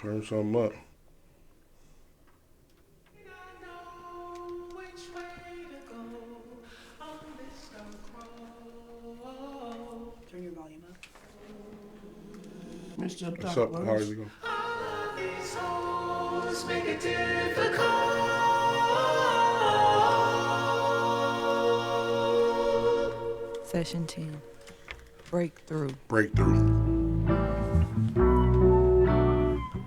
Turn something up. Turn your volume up. Mr. What's up? How are you going? Make it difficult. 10. Breakthrough.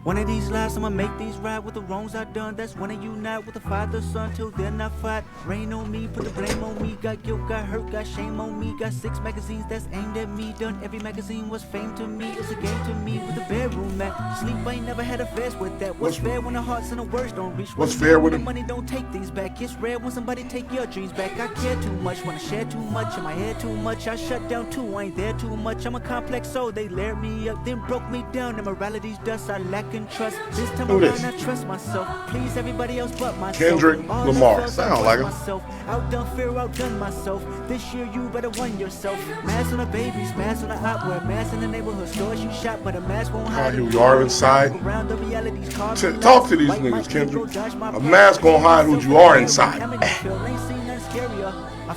One of these lives, I'ma make these right with the wrongs I done. That's when I unite with the Father, Son, till then I fight. Rain on me, put the blame on me. Got guilt, got hurt, got shame on me. Got 6 magazines that's aimed at me. Done every magazine was fame to me. It's a game to me with the bedroom at. Sleep, I ain't never had a fast with that. What's fair when the hearts and the words don't reach? What's fair when the money don't take things back? It's rare when somebody take your dreams back. I care too much, wanna share too much. In my head too much, I shut down too. I ain't there too much. I'm a complex soul. They layered me up, then broke me down. Immorality's dust, I lack in trust. This time Who around, this? I trust myself. Please everybody else but myself. Kendrick All Lamar. else, I Sound like him. myself. Outdone fear, outdone myself. This year you better won yourself. Mask on the babies, mask on the op. Wear mask in the neighborhood stores you shop, but a mask won't hide who you are inside. Around the reality's called Talk to these niggas, Kendrick. A mask gon' hide who you are inside. I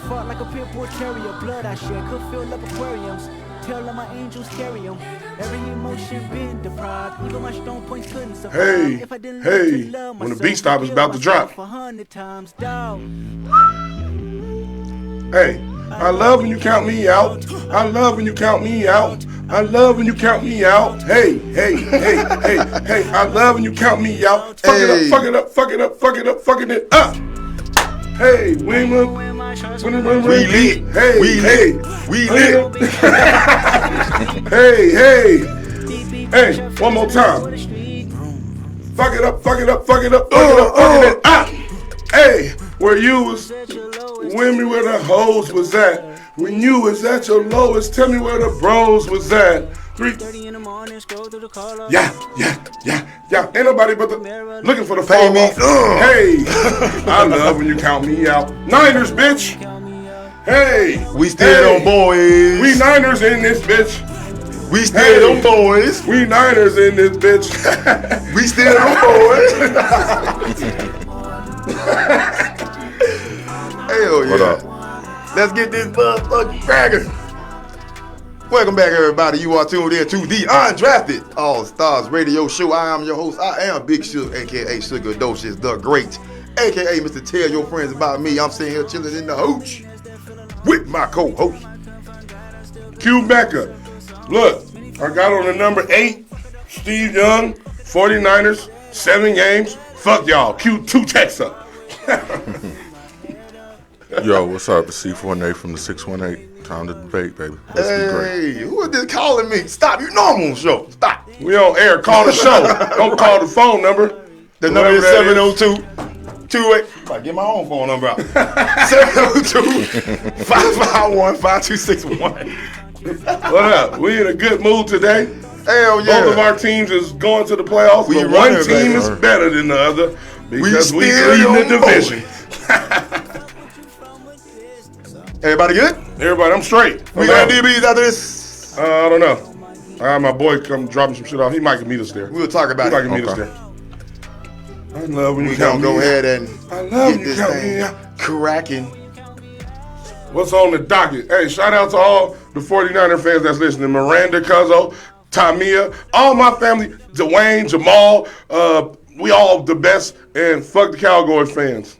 fought like a pit bull terrier. Blood I shed could fill up aquariums. Tell all my angels carry them. Every emotion been deprived. Even my strong points couldn't survive. Hey, If I didn't hey, live to love when the myself, beat stop is I'd about to kill drop. myself 100 times, dog. Hey, I love when you count me out. I love when you count me out. I love when you count me out. Hey, hey, hey, hey, hey. I love when you count me out. Fuck it up, fuck it up, fuck it up, fuck it up, fucking it up. Hey, Wingman. We lit. Hey, We hey, lit. We lit. hey, hey. Hey, one more time. Fuck it up, fuck it up, fuck it up, fuck it up, fuck it up. Hey, where you was, when me where the hoes was at. When you was at your lowest, tell me where the bros was at. 3 in the morning, scroll through the call. Yeah. Ain't nobody but the looking for the Pay fall me. off. Hey, I love when you count me out. Niners, bitch. Hey, We still them boys. We Niners in this bitch. We still them boys. We Niners in this bitch. We still them boys. Hell yeah. What up? Let's get this motherfucking cracking. Welcome back, everybody. You are tuned in to the Undrafted All Stars Radio Show. I am your host. I am Big Sugar, aka Sugar Docious the Great, aka Mr. Tell Your Friends About Me. I'm sitting here chilling in the hooch with my co-host. Q Becca. Look, I got on the number 8. Steve Young, 49ers, 7 games. Fuck y'all. Q 2 texts up. Yo, what's up? It's C4Nate from the 618. Time to debate, baby. Let's be great. Hey, who is this calling me? Stop, you normal show. Stop. We on air. Call the show. Don't call the phone number. The number is Whatever that 702-28. I get my own phone number out. 702-551-5261. What up? We in a good mood today. Hell yeah. Both of our teams is going to the playoffs, We but running, one team baby. is better than the other because we still leading the them division. Everybody good? Everybody, I'm straight. We got DBs after this. I don't know. My boy come dropping some shit off. He might can meet us there. We'll talk He about might it. can meet us Okay. there. I love when We you count gonna me go out. ahead and I love get you this count me thing out. cracking. What's on the docket? Hey, shout out to all the 49er fans that's listening. Miranda, Cuzzo, Tamia, all my family, Dwayne, Jamal, we all the best, and fuck the Cowboys fans.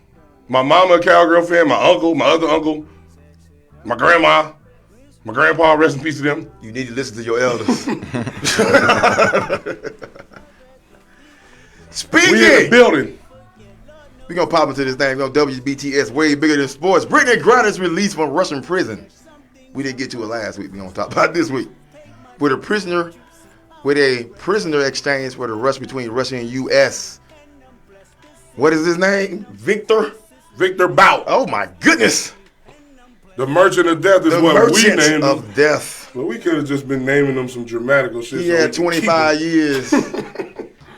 My mama a Cowgirl fan, my uncle, my other uncle, my grandma, my grandpa, rest in peace to them. You need to listen to your elders. We in the Speaking, building. we gonna pop into this thing. We gonna WBTS way bigger than sports. Brittany Griner's released from Russian prison. We didn't get to it last week. We gonna talk about it this week. With a prisoner exchange for the rush between Russia and U.S. What is his name? Victor Bout. Oh my goodness. The Merchant of Death is The what we Merchant named him. of Death. But we could have just been naming them some dramatical shit. He so we had could keep 25 it. years.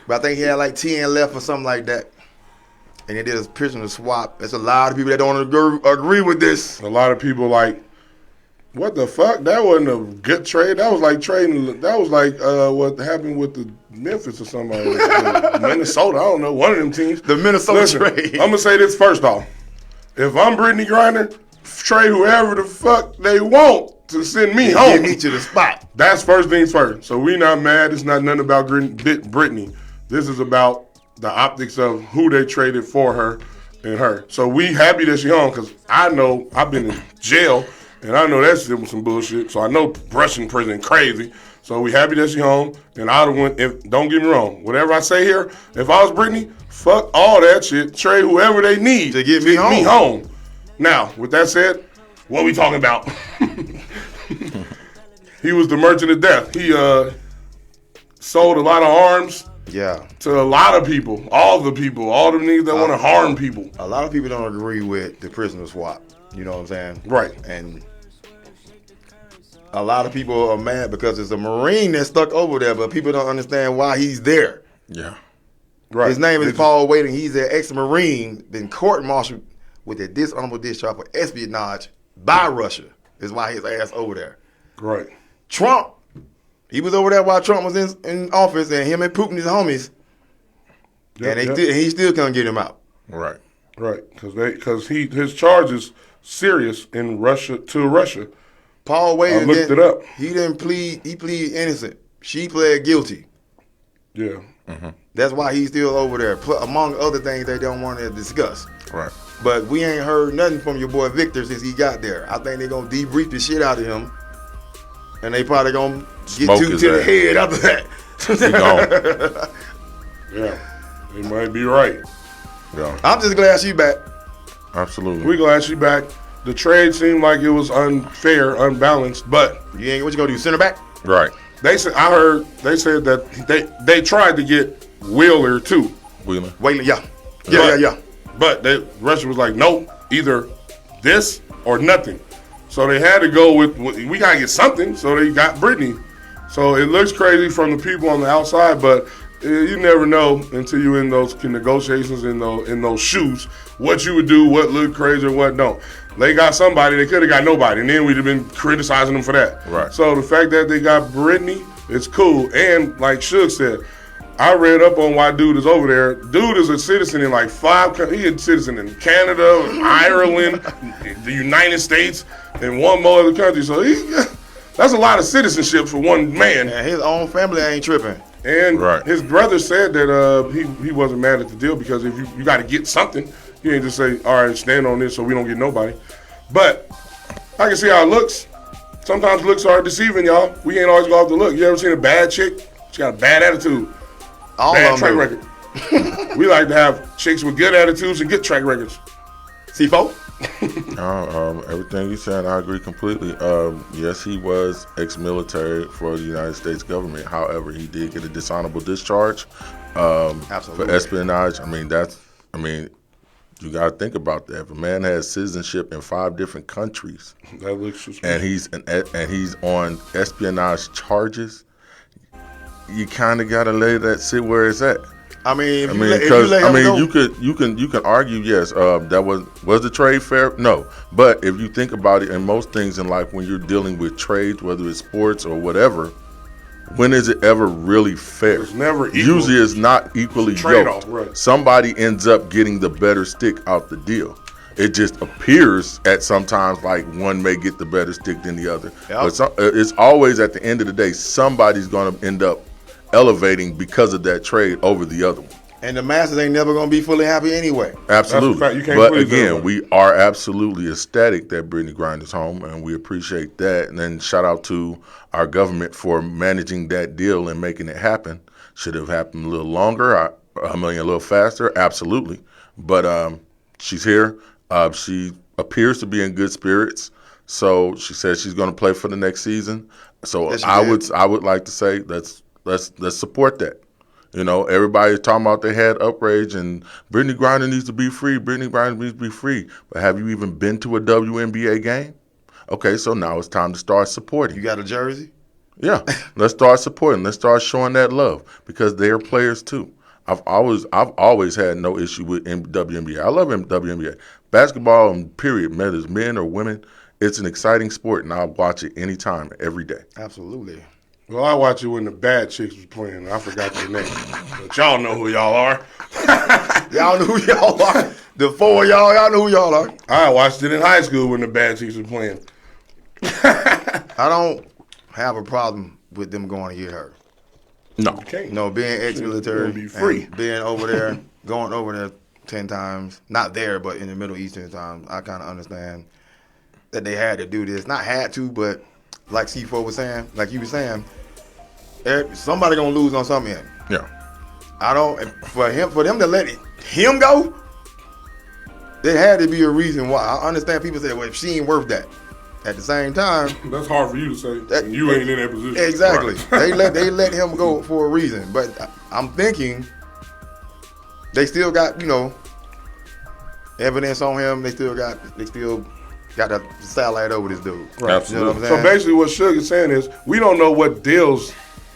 But I think he had like 10 left or something like that. And they did a prisoner swap. There's a lot of people that don't agree with this. A lot of people like, what the fuck? That wasn't a good trade. That was like trading. That was like what happened with the Memphis or somebody. Minnesota, I don't know, one of them teams. The Minnesota trade. I'm going to say this first off. If I'm Brittany Griner, trade whoever the fuck they want to send me home. Get me to the spot. That's first things first. So we not mad. It's not nothing about Brittany. This is about the optics of who they traded for her and her. So we happy that she home because I know I've been in jail and I know that shit was some bullshit. So I know Russian prison crazy. So we happy that she home. And I went. Don't get me wrong. Whatever I say here, if I was Brittany, fuck all that shit. Trade whoever they need to get me home. Now, with that said, what we talking about? He was the merchant of death. He sold a lot of arms. Yeah. To a lot of people, all the niggas that want to harm people. A lot of people don't agree with the prisoner swap. You know what I'm saying? Right. And a lot of people are mad because it's a Marine that's stuck over there, but people don't understand why he's there. Yeah. Right. His name is Paul Wade, and he's an ex-Marine, been court-martialed with a dishonorable discharge for espionage by Russia. Is why his ass over there. Right. Trump, he was over there while Trump was in office, and him and Putin is homies. Yep, and he still couldn't get him out. Right. Right. Because his charge is serious in Russia to Russia. Paul Wade, I looked it up. He didn't plead. He pleaded innocent. She pled guilty. Yeah. Mm-hmm. That's why he's still over there, among other things they don't want to discuss. Right. But we ain't heard nothing from your boy Victor since he got there. I think they're going to debrief the shit out of him. And they probably going to get to the head after that. He gone. Yeah. They might be right. Yeah. I'm just glad she back. Absolutely. We glad she back. The trade seemed like it was unfair, unbalanced, but What you going to do, center back? Right. they said they said that they tried to get Wheeler too. Wheeler. Wait, yeah. But Russia was like, no, either this or nothing. So they had to go with we gotta get something. So they got Brittany. So it looks crazy from the people on the outside, but you never know until you're in those negotiations in those shoes what you would do, what looked crazy, or what don't. They got somebody, they could have got nobody, and then we'd have been criticizing them for that. Right. So the fact that they got Brittany, it's cool. And like Suge said, I read up on why dude is over there. Dude is a citizen in like 5 countries. He's a citizen in Canada, Ireland, the United States, and one more other country. So that's a lot of citizenship for one man. And his own family ain't tripping. And Right. his brother said that he wasn't mad at the deal because if you got to get something, you ain't just say, all right, stand on this so we don't get nobody. But I can see how it looks. Sometimes looks are deceiving, y'all. We ain't always go off the look. You ever seen a bad chick? She got a bad attitude. All Bad of track them record. We like to have chicks with good attitudes and good track records. C4? Everything you said, I agree completely. Yes, he was ex-military for the United States government. However, he did get a dishonorable discharge Absolutely. for espionage. You got to think about that. If a man has citizenship in 5 different countries That looks suspicious. and he's on espionage charges, you kind of got to let that sit where it's at. If you Because let him go, you can argue, yes, that was the trade fair? No, but if you think about it, in most things in life, when you're dealing with trades, whether it's sports or whatever, when is it ever really fair? It's never equal. Usually, it's not equally Trade-off, yoked. right. Somebody ends up getting the better stick out the deal. It just appears at sometimes like one may get the better stick than the other. Yep. But it's always at the end of the day, somebody's going to end up elevating because of that trade over the other one. and the masses ain't never going to be fully happy anyway. Absolutely. That's a fact. You can't But please again, everybody. we are absolutely ecstatic that Brittany Griner's home, and we appreciate that. And then shout out to our government for managing that deal and making it happen. Should have happened a little longer, a little faster, absolutely. But she's here. She appears to be in good spirits. So she says she's going to play for the next season. So Yes, she I did. would like to say let's support that. You know, everybody's talking about they had outrage and Brittany Griner needs to be free. Brittany Griner needs to be free. But have you even been to a WNBA game? Okay, so now it's time to start supporting. You got a jersey? Yeah, let's start supporting. Let's start showing that love because they're players too. I've always had no issue with WNBA. I love WNBA. Basketball, period, whether it's men or women, it's an exciting sport, and I'll watch it anytime, every day. Absolutely. Well, I watch it when the bad chicks was playing. I forgot their name. But y'all know who y'all are. Y'all know who y'all are. The four of y'all know who y'all are. I watched it in high school when the bad chicks was playing. I don't have a problem with them going to get hurt. No. Okay. No, being ex-military, Be free. and being over there, going over there 10 times, not there, but in the Middle East 10 times, I kind of understand that they had to do this. Not had to, but like C4 was saying, like you were saying, somebody gonna lose on something. Yeah. I don't, for them to let him go, there had to be a reason why. I understand people say, well, if she ain't worth that. At the same time, That's hard for you to say when you ain't in that position. exactly. Right. They let him go for a reason. But I'm thinking they still got, evidence on him. They still got the satellite over this dude. Right. You know what I'm So saying? basically what Suge is saying is we don't know what deals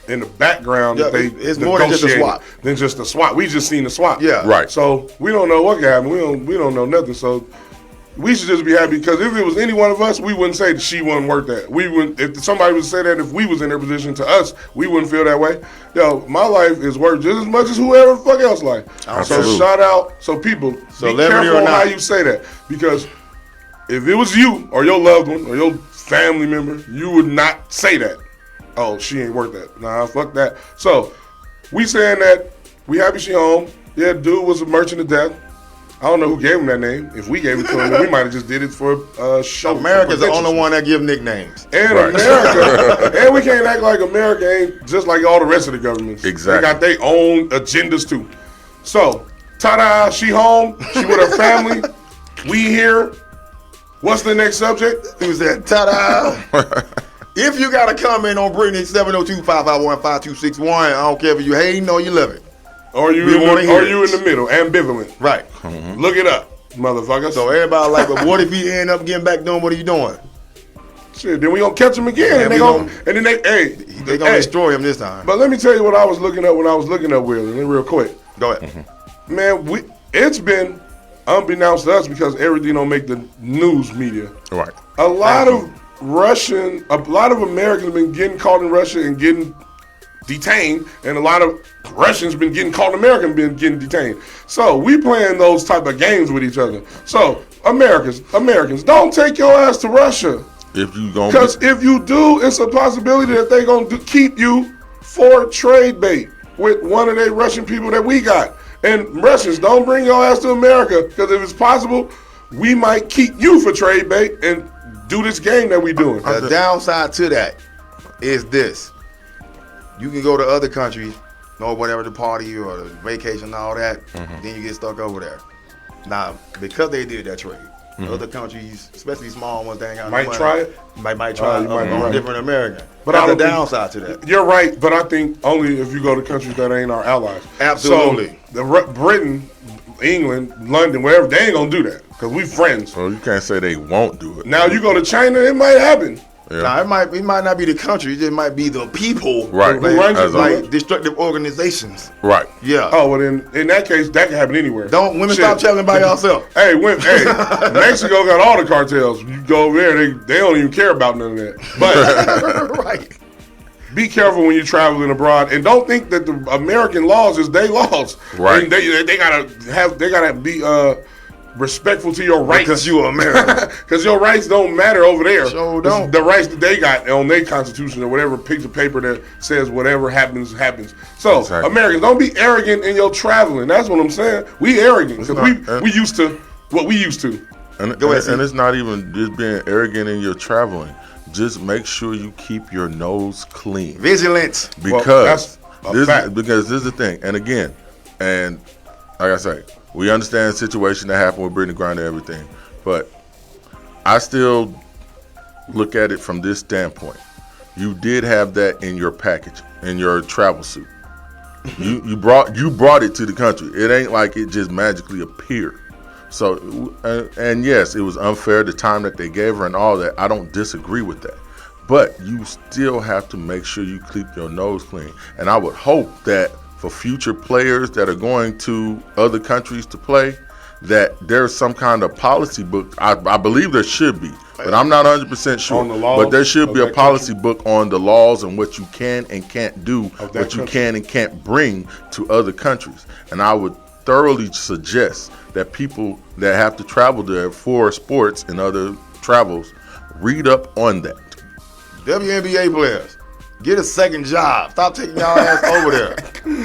in the background that they it's more than just a negotiated swap. than just a swap. We just seen the swap. Yeah. Right. So we don't know what can happen. We don't know nothing. So we should just be happy because if it was any one of us, we wouldn't say that she wasn't worth that. We wouldn't. If somebody would say that, if we was in their position to us, we wouldn't feel that way. Yo, my life is worth just as much as whoever the fuck else life. Absolutely. So shout out. So people, be Celebrity careful or on how not. you say that because if it was you or your loved one or your family member, you would not say that. Oh, she ain't worth that. Nah, fuck that. So we saying that we happy she home. Yeah, dude was a merchant of death. I don't know who gave him that name. If we gave it to him, we might have just did it for show. America's the for only one that give nicknames. And Right. America, and we can't act like America ain't just like all the rest of the governments. Exactly. They got their own agendas too. So, ta-da, she home. She with her family. We here. What's the next subject? Who said, ta-da? If you got a comment on Brittany, 702-551-5261. I don't care if you hating or you love it. Or you, We wanna hear you in the middle, ambivalent. Right. Look it up, motherfucker. So everybody like, but what if he end up getting back doing what he doing? shit, then we gonna catch him again, Yeah, and we then They gonna destroy him this time. But let me tell you what I was looking up when I was looking up Willie, real quick. Go ahead. Man, it's been unbeknownst to us because everything don't make the news media. Right. A lot of Americans have been getting caught in Russia and getting detained, and a lot of Russians been getting caught in America and been getting detained. So we playing those type of games with each other. So Americans, don't take your ass to Russia. If you gonna Because if you do, it's a possibility that they gonna keep you for trade bait with one of the Russian people that we got. And Russians, don't bring your ass to America, because if it's possible, we might keep you for trade bait and do this game that we doing. The downside to that is this. You can go to other countries, or whatever the party or the vacation and all that, then you get stuck over there. Now, because they did that trade, other countries, especially small ones, they ain't got no Might money, try it? Might try you might be right. different American. But That's I the don't think- downside to that. You're right, but I think only if you go to countries that ain't our allies. Absolutely. So, Britain, England, London, wherever, they ain't gonna do that because we friends. So you can't say they won't do it. Now you go to China, it might happen. Yeah. Now, it might not be the country, it just might be the people. Right. Who runs it, As a- like- destructive organizations. Right. Yeah. Oh, well, in that case, that can happen anywhere. Don't women Shit. stop traveling by yourself. Hey, Mexico got all the cartels. You go over there, they don't even care about none of that. But Right. be careful when you're traveling abroad, and don't think that the American laws is their laws. Right. And they gotta be respectful to your rights. Because you are American. Because your rights don't matter over there. Sure don't. The rights that they got on their constitution or whatever piece of paper that says whatever happens, happens. So, Exactly. Americans, don't be arrogant in your traveling. That's what I'm saying. We arrogant because we used to what we used to. And, Go ahead, and it's not even just being arrogant in your traveling. Just make sure you keep your nose clean. Vigilance. Because that's a fact. this is the thing. And again, and like I say, we understand the situation that happened with Brittany Griner and everything. But I still look at it from this standpoint. You did have that in your package, in your travel suit. you brought it to the country. It ain't like it just magically appeared. So, and yes, it was unfair, the time that they gave her and all that. I don't disagree with that. But you still have to make sure you keep your nose clean. And I would hope that for future players that are going to other countries to play, that there's some kind of policy book. I believe there should be, but I'm not 100% sure. On the laws but there should of be a that policy book on the laws and what you can and can't do, Of that what you country. can and can't bring to other countries. And I would thoroughly suggest that people that have to travel there for sports and other travels read up on that. WNBA players, get a second job. Stop taking y'all ass over there.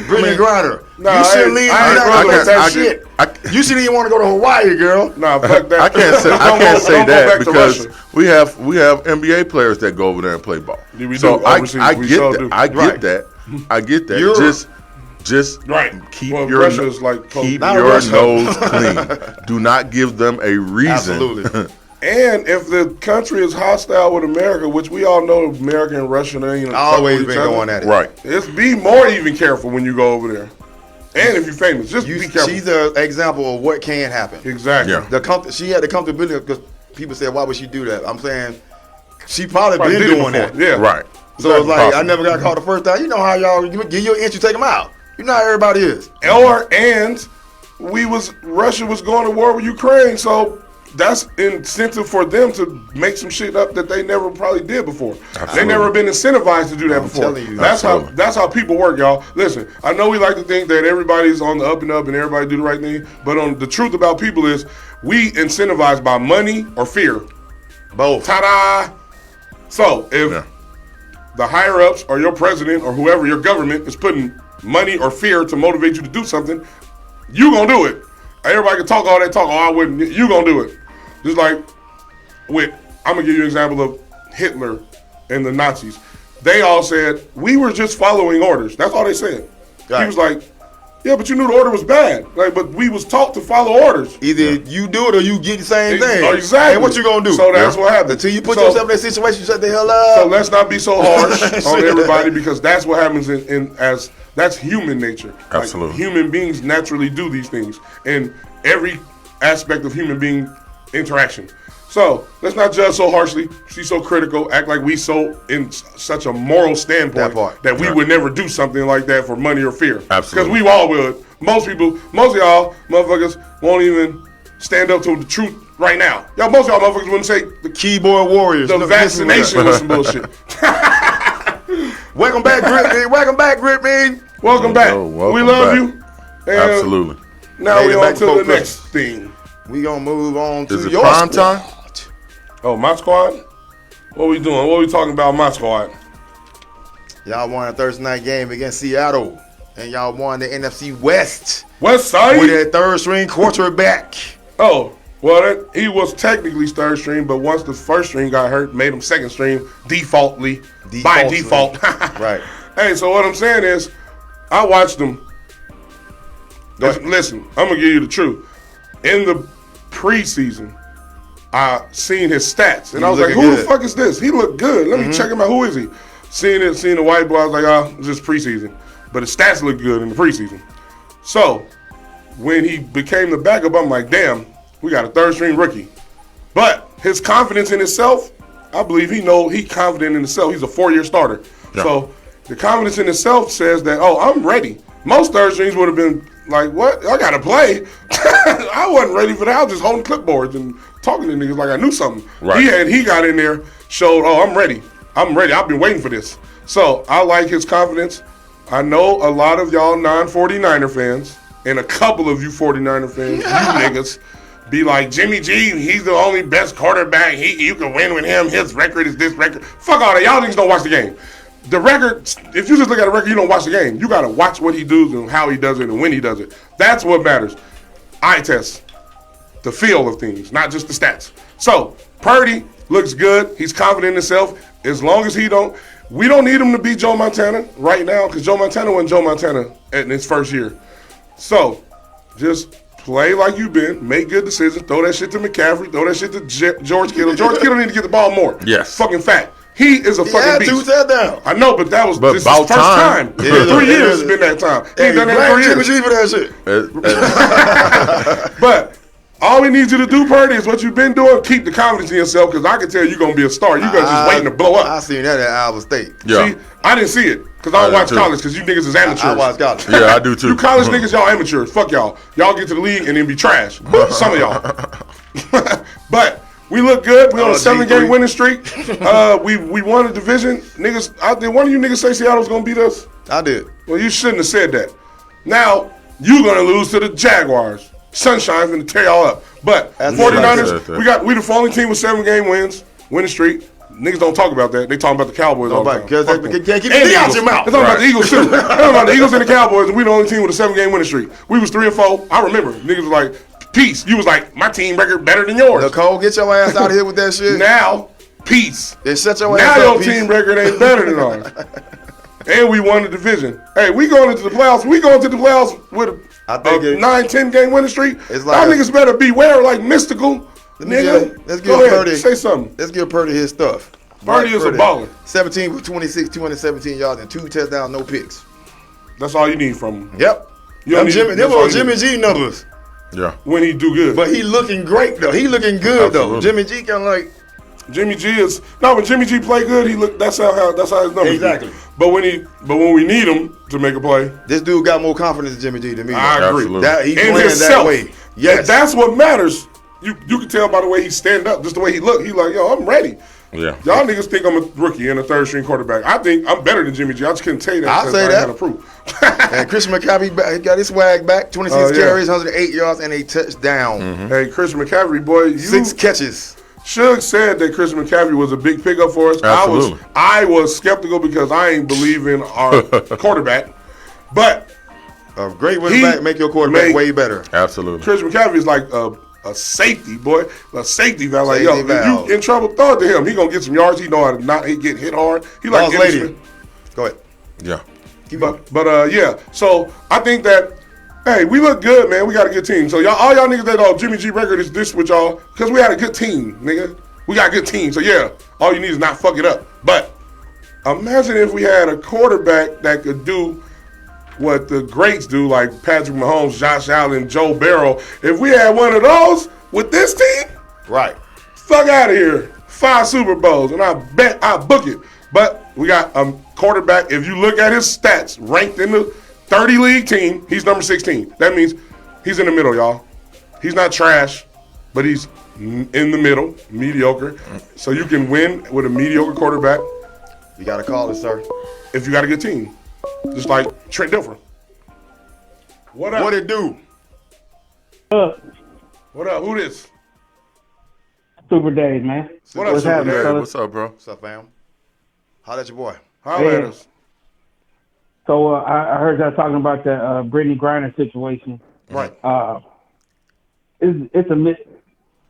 Brittany Griner, Nah, you shouldn't I leave. ain't You're not brother gonna with that that shit. shit. You shouldn't even want to go to Hawaii, girl. Nah, fuck that. I can't say Don't go that back to because Russia. we have NBA players that go over there and play ball. Yeah, we so do. I Overseas, we get sure that. do. I get Right. that. I get that. Europe. Just Right. keep Well, your Russia is like close. keep Not your Russia. nose clean. Do not give them a reason. Absolutely. And if the country is hostile with America, which we all know America and Russia ain't Always fuck with been each other, going at it. Right. It's be more even careful when you go over there. And if you're famous, just be careful. She's an example of what can happen. Exactly. Yeah. She had the comfortability because people said, why would she do that? I'm saying she probably Probably been did it doing that. before. Yeah. Right. So it's like, I Possible. never got caught the first time. You know how y'all give you an inch, you take them out. You know how everybody is. And Russia was going to war with Ukraine, so that's incentive for them to make some shit up that they never probably did before. They never been incentivized to do that before. telling you. Absolutely. That's how people work, y'all. Listen, I know we like to think that everybody's on the up and up and everybody do the right thing, but the truth about people is we incentivized by money or fear. Both. Ta-da! So if Yeah. the higher ups or your president or whoever your government is putting money or fear to motivate you to do something, you gonna do it. Everybody can talk all that talk, oh I wouldn't, you gonna do it. Just like I'm gonna give you an example of Hitler and the Nazis. They all said, we were just following orders. That's all they said. Right. He was like, yeah, but you knew the order was bad. Like, but we was taught to follow orders. Either you do it or you get the same thing. Exactly. And what you gonna do? So that's what happened. Until you put So- yourself in that situation, you shut the hell up. So let's not be so harsh on everybody because that's what happens that's human nature. Like, Absolutely. human beings naturally do these things in every aspect of human being interaction. So let's not judge so harshly. She's so critical. Act like we so in such a moral standpoint That part. we would never do something like that for money or fear. Absolutely. Because we all would. Most of y'all motherfuckers won't even stand up to the truth right now. Most of y'all motherfuckers wouldn't say the Keyboard warriors. the Look, listen to vaccination that. was some bullshit. Welcome back, Grip Man. Welcome back, Grip Man. Welcome back. welcome We love back. you. And Absolutely. Now Made we it on back to the before next thing. We gonna move on to Is it your prime squad. time? Oh, my squad? What we doing? What we talking about my squad? Y'all won a Thursday night game against Seattle, and y'all won the NFC West West Side? with that third string quarterback. Oh, well, he was technically third string, but once the first string got hurt, made him second string by default. Right. Hey, so what I'm saying is, I watched him. Go ahead. Listen, I'm going to give you the truth. In the preseason, I seen his stats, and He I was was like, looking who the good. fuck is this? He looked good. Let me check him out. Who is he? Seeing the white boy, I was like, oh, it's just preseason. But his stats look good in the preseason. So, when he became the backup, I'm like, damn, we got a third string rookie. But his confidence in himself, I believe he confident in himself. He's a 4-year starter. Yeah. So the confidence in himself says that, oh, I'm ready. Most third strings would have been like, what? I got to play. I wasn't ready for that. I was just holding clipboards and talking to niggas like I knew something. Right. He got in there, showed, oh, I'm ready. I've been waiting for this. So I like his confidence. I know a lot of y'all non-49er fans and a couple of you 49er fans, you niggas, be like, Jimmy G, he's the only best quarterback. You can win with him. His record is this record. Fuck all that. Y'all niggas don't watch the game. The record, if you just look at the record, you don't watch the game. You got to watch what he does and how he does it and when he does it. That's what matters. Eye test. The feel of things, not just the stats. So, Purdy looks good. He's confident in himself. As long as we don't need him to be Joe Montana right now because Joe Montana wasn't Joe Montana in his first year. So, just play like you've been. Make good decisions. Throw that shit to McCaffrey. Throw that shit to George Kittle. George Kittle need to get the ball more. Yes. Fucking fact. He is a He fucking had beast. 2 touchdowns. I know, but that was But this is about his first time. time. Yeah, 3 it years is. has been that time. He Hey, ain't done that blame in 3 Jimmy years. G for that shit. But all we need you to do, Purdy, is what you've been doing. Keep the confidence in yourself because I can tell you're going to be a star. You're going to just waiting to blow I up. seen that at Iowa State. Yeah. See, I didn't see it. Because I don't I watch do, too. college because you niggas is amateurs. I watch college. Yeah, I do too. You college niggas, y'all amateurs. Fuck y'all. Y'all get to the league and then be trash. Some of y'all. But we look good. We on a 7-game G3. winning streak. We won a division. Niggas, did one of you niggas say Seattle was gonna beat us? I did. Well, you shouldn't have said that. Now you gonna lose to the Jaguars. Sunshine's gonna tear y'all up. But That's 49ers, right. we the only team with 7-game wins, winning streak. Niggas don't talk about that. They talking about the Cowboys all the time. Because Fuck they them. can't keep And the D the out Eagles. your mouth. They talking about the Eagles too. They talking about the Eagles and the Cowboys, and we the only team with a 7-game winning streak. We was 3-4. I remember niggas was like, peace. You was like, my team record better than yours. Nicole, get your ass out of here with that shit. Now, peace. Then shut your Now ass your up, Peace. team record ain't better than ours. And we won the division. Hey, we going into the playoffs. We going to the playoffs with I a think it- 9-10 game winning streak. It's like Y'all a- niggas better beware like mystical. Let me Nigga, let's go give ahead. Purdy. Say something. Let's give Purdy his stuff. Purdy is a baller. 17 with 26, 217 yards, and 2 touchdowns, no picks. That's all you need from him. Yep. You don't Them need- Jimmy, that's them all old you Jimmy need. G numbers. Yeah. When he do good. But he looking great though. He looking good though. Absolutely. Jimmy G kind of like Jimmy G is when Jimmy G play good, he look. That's how his numbers. Exactly. Be. But when we need him to make a play, this dude got more confidence than Jimmy G than me. I though. agree. Absolutely. That he's In playing himself. that way. Yes. And that's what matters. You can tell by the way he stand up, just the way he look. He like, yo, I'm ready. Yeah. Y'all niggas think I'm a rookie and a third string quarterback. I think I'm better than Jimmy G. I just couldn't tell you that. I'll 'cause say I ain't that. had a proof. And Christian McCaffrey he got his swag back. 26 Oh, yeah. carries, 108 yards, and a touchdown. Hey, Christian McCaffrey, boy, 6 catches. Suge said that Christian McCaffrey was a big pickup for us. Absolutely. I was skeptical because I ain't believe in our quarterback. But A great running back make your quarterback make- way better. Absolutely. Christian McCaffrey is like a safety, boy. A safety valve. Like, Safety yo, valve. if you in trouble, throw it to him. He gonna get some yards. He know how to not get hit hard. He like Boss Emmitt lady. Smith. Go ahead. Yeah. But yeah. So I think that hey, we look good, man. We got a good team. So all y'all niggas that Jimmy G record is this with y'all because we had a good team, nigga. We got a good team. So yeah, all you need is not fuck it up. But imagine if we had a quarterback that could do what the greats do, like Patrick Mahomes, Josh Allen, Joe Burrow. If we had one of those with this team, Right. fuck out of here. 5 Super Bowls, and I bet I book it. But we got a quarterback. If you look at his stats, ranked in the 30 league team, he's number 16. That means he's in the middle, y'all. He's not trash, but he's in the middle, mediocre. So you can win with a mediocre quarterback You got to call it, sir. if you got a good team, just like Trent Dilfer. What up? What it do? What up? Who this? Super days, man. What up, What's Super happening, Dave? fellas? What's up, bro? What's up, fam? Holla at your boy. Holla at Hey. us. So I heard y'all talking about the Brittany Griner situation. Right. It's a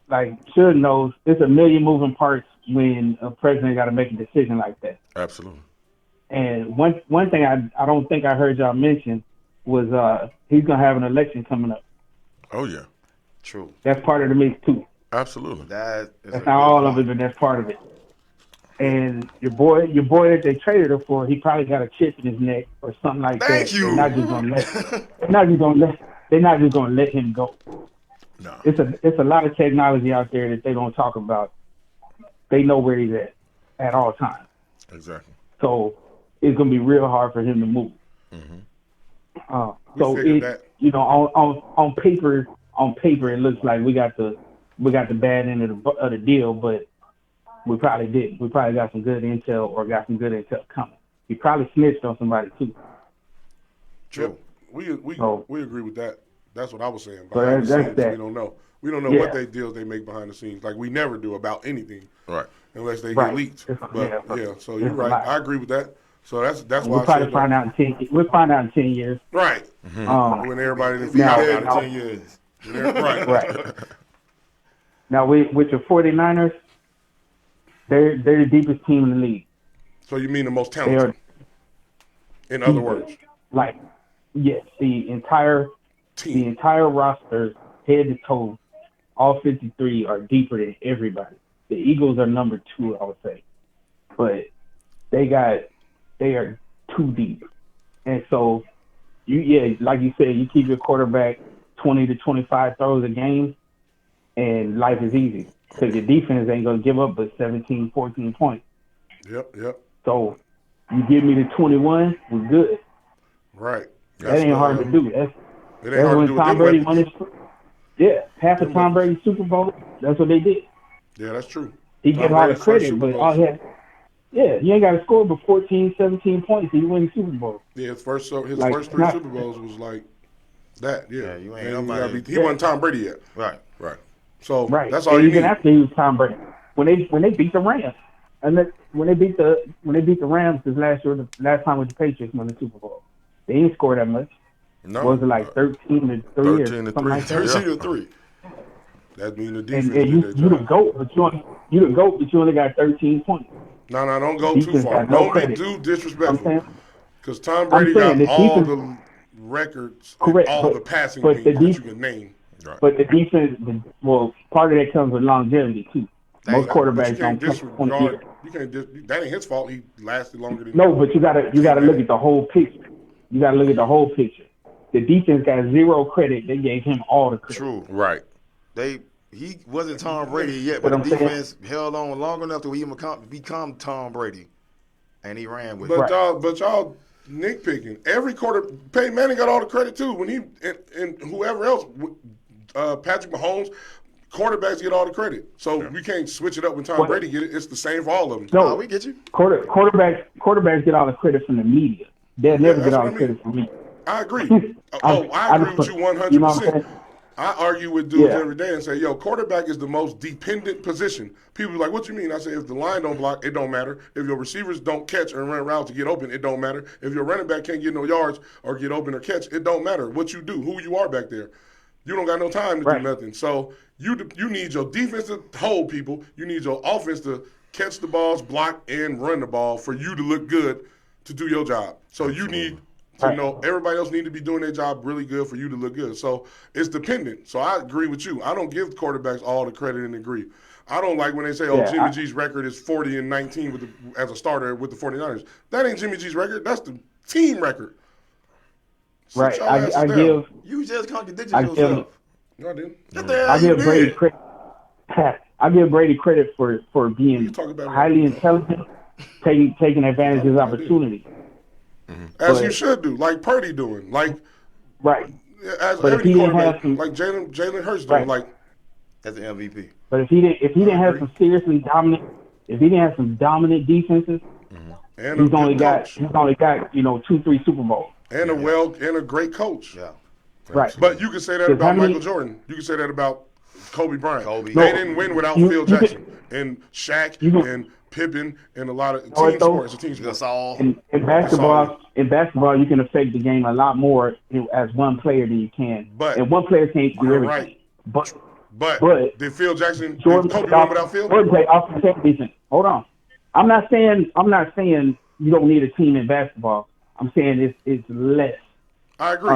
like Suge knows it's a million moving parts when a president got to make a decision like that. Absolutely. And one thing I don't think I heard y'all mention was he's gonna have an election coming up. Oh yeah. True. That's part of the mix too. Absolutely. That is That's not all of it, but that's part of it. And your boy that they traded her for, he probably got a chip in his neck or something like Thank that. you. They're not just gonna let him go. No. It's a lot of technology out there that they don't talk about. They know where he's at all times. Exactly. So it's gonna be real hard for him to move. So figured it, that. on paper, it looks like we got the bad end of the deal, but we probably didn't. We probably got some good intel or got some good intel coming. He probably snitched on somebody too. True. We Oh. we agree with that. That's what I was saying. So Behind the that's scenes, that. we don't know. We don't know Yeah. what they deals they make behind the scenes. Like we never do about anything Right. unless they Right. get leaked. It's- But yeah, yeah, so it's you're a right. lot. I agree with that. So that's why We'll I probably said find that. out in 10. We'll find out in 10 years. Right. When everybody done Now- figured Yeah, out in now- 10 years. Right. Right. Now with your 49ers, they're the deepest team in the league. So you mean the most They talented, are in other words. like yes, the entire Team. roster, head to toe, all 53 are deeper than everybody. The Eagles are number 2, I would say, but they are too deep, and so like you said, you keep your quarterback 20 to 25 throws a game, and life is easy because your defense ain't gonna give up but 17, 14 points. Yep. So You give me the 21, we're good. Right. That ain't hard to do. It ain't That's hard to when do with Tom them Brady weapons. won his. Yeah, half of Tom Brady's Super Bowl. That's what they did. Yeah, that's true. He Tom get a lot Brady's of first credit, Super but Bowl. all he had. Yeah, you ain't got to score but 14, 17 points and you win the Super Bowl. Yeah, his first three not- Super Bowls was like that. Yeah, Yeah, you ain't And nobody. he wasn't Tom Brady yet. Right. Right. So Right. that's all and you even need. after he was Tom Brady, when they beat the Rams, and when they beat the Rams this last year, the last time with the Patriots won the Super Bowl, they didn't score that much. No. Was it like 13-3 or 13-3, something like that? 13-3. That means the defense And you did their the job. GOAT, but you only got 13 points. No, don't go too Defense far. got no Don't be credit. too I'm disrespectful. saying, Because Tom Brady I'm saying got the all defense- the records, Correct, and all but- the passing but games the that you def- can name. but the defense, part of that comes with longevity too. Most But quarterbacks you can't don't play 20 disregard. years. You can't. That ain't his fault. He lasted longer than. No, but you gotta look at the whole picture. You gotta look at the whole picture. The defense got zero credit. They gave him all the credit. True. Right. He wasn't Tom Brady yet, But but I'm the saying- defense held on long enough to he become Tom Brady, and he ran with it. But y'all nitpicking. Every Peyton Manning got all the credit too. When he and whoever else, Patrick Mahomes, quarterbacks get all the credit. So we can't switch it up when Tom What? Brady get it. It's the same for all of them. No, we get you. quarterbacks get all the credit from the media. They'll never that's get all what the I mean. credit from me. I agree. I agree with you 100%. You know what I'm saying? I argue with dudes Yeah. every day and say, yo, quarterback is the most dependent position. People be like, what you mean? I say, if the line don't block, it don't matter. If your receivers don't catch and run routes to get open, it don't matter. If your running back can't get no yards or get open or catch, it don't matter what you do, who you are back there. You don't got no time to Right. do nothing. So you need your defense to hold people. You need your offense to catch the balls, block, and run the ball for you to look good to do your job. So you need to know everybody else need to be doing their job really good for you to look good. So it's dependent. So I agree with you. I don't give quarterbacks all the credit and agree. I don't like when they say, Yeah, Jimmy G's record is 40-19 as a starter with the 49ers. That ain't Jimmy G's record. That's the team record. Sit Right. your asses I down. give You just contradicted I yourself. give No, I didn't. What the hell I you give Brady did? credit. I give Brady credit for being You talk about it. highly intelligent, taking advantage of his I did. opportunity. As But- you should do, like Purdy doing, like Right. as But if every he didn't quarterback, have some- like Jalen Hurts doing, Right. like That's the MVP. But if he didn't have some seriously dominant, if he didn't have some dominant defenses, and a he's only good got coach, 2-3 Super Bowls. and a great coach. Yeah. Right. But you can say that Because about how many- Michael Jordan. You can say that about Kobe Bryant. Kobe. They No, didn't win without you- Phil you can- Jackson and Shaq you can- and Pippen and a lot of what, team though? sport. It's a team sport. Gasol. In basketball, you can affect the game a lot more as one player than you can. But- and one player can't do You're everything. right. But But did Phil Jackson, Jordan did Kobe win without Phil? play offensive defense. Hold on. I'm not saying you don't need a team in basketball. I'm saying it's less. I agree.